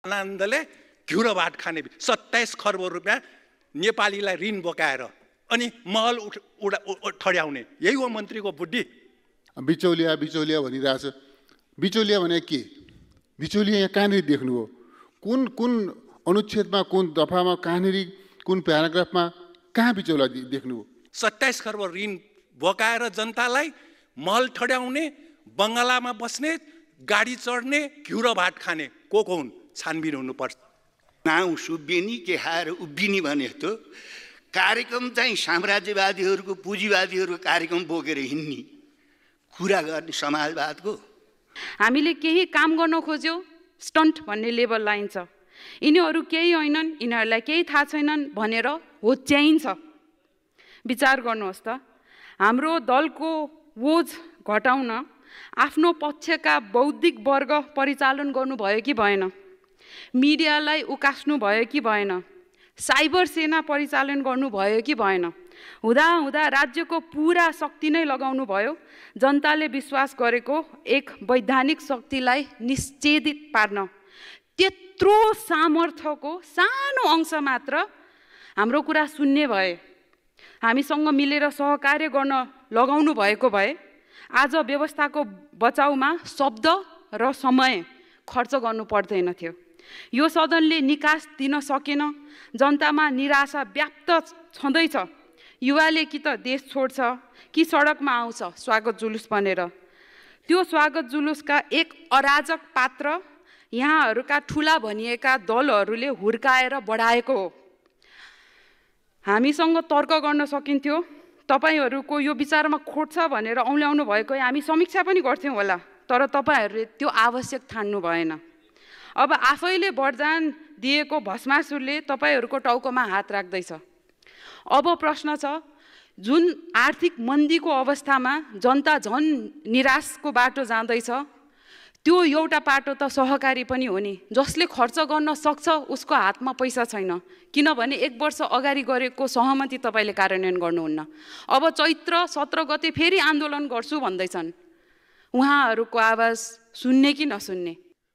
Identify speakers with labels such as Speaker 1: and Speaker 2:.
Speaker 1: आनन्दले घिउ र भात खाने 27 खर्ब रुपियाँ नेपालीलाई ऋण बोकाएर अनि महल ठड्याउने, यही हो मन्त्रीको बुद्धि।
Speaker 2: बिचौलिया बिचौलिया भनिरहेछ। बिचौलिया भने के? बिचौलिया यहाँ कहाँनिर देख्नु हो? कुन कुन अनुच्छेदमा, कुन दफामा, कहाँनिर, कुन प्याराग्राफमा कहाँ बिचौलिया देख्नु हो?
Speaker 1: 27 खर्ब ऋण बोकाएर जनतालाई महल ठड्याउने, बङ्गलामा बस्ने, गाडी चढ्ने, घिउ र भात खाने को हुन्? छानबिन हुनुपर्छ।
Speaker 3: नाउँ सुब्बिनी के खाएर उभिने भने जस्तो कार्यक्रम चाहिँ साम्राज्यवादीहरूको, पुँजीवादीहरूको कार्यक्रम बोकेर हिँड्ने कुरा गर्ने समाजवादको।
Speaker 4: हामीले केही काम गर्न खोज्यौँ, स्टन्ट भन्ने लेबल लाइन्छ। यिनीहरू केही होइनन्, यिनीहरूलाई केही थाहा छैनन् भनेर होच्याइन्छ। विचार गर्नुहोस् त, हाम्रो दलको बोझ घटाउन आफ्नो पक्षका बौद्धिक वर्ग परिचालन गर्नुभयो कि भएन? मिडियालाई उकास्नु भयो कि भएन? साइबर सेना परिचालन गर्नुभयो कि भएन? हुँदा राज्यको पुरा शक्ति नै लगाउनु भयो जनताले विश्वास गरेको एक वैधानिक शक्तिलाई निश्चेदित पार्न। त्यत्रो सामर्थ्यको सानो अंश मात्र हाम्रो कुरा सुन्ने भए, हामीसँग मिलेर सहकार्य गर्न लगाउनु भएको भए आज व्यवस्थाको बचाउमा शब्द र समय खर्च गर्नु पर्दैन थियो। यो सदनले निकास दिन सकेन, जनतामा निराशा व्याप्त छँदैछ। युवाले कि त देश छोड्छ कि सडकमा आउँछ स्वागत जुलुस बनेर। त्यो स्वागत जुलुसका एक अराजक पात्र यहाँहरूका ठुला भनिएका दलहरूले हुर्काएर बढाएको हो। हामीसँग तर्क गर्न सकिन्थ्यो, तपाईहरूको यो विचारमा खोट छ भनेर औल्याउनु भएको हामी समीक्षा पनि गर्थ्यौँ होला, तर तपाईहरूले त्यो आवश्यक ठान्नु भएन। अब आफैले बढ्जान दिएको भस्मासुरले तपाईहरूको टाउकोमा हात राख्दैछ। अब प्रश्न छ, जुन आर्थिक मन्दीको अवस्थामा जनता झन् निराशको बाटो जाँदैछ, त्यो एउटा बाटो त सहकारी पनि हो नि। जसले खर्च गर्न सक्छ उसको हातमा पैसा छैन, किनभने 1 वर्ष अगाडि गरेको सहमति तपाईँले कार्यान्वयन गर्नुहुन्न। अब चैत्र 17 गते फेरि आन्दोलन गर्छु भन्दैछन्। उहाँहरूको आवाज सुन्ने कि नसुन्ने?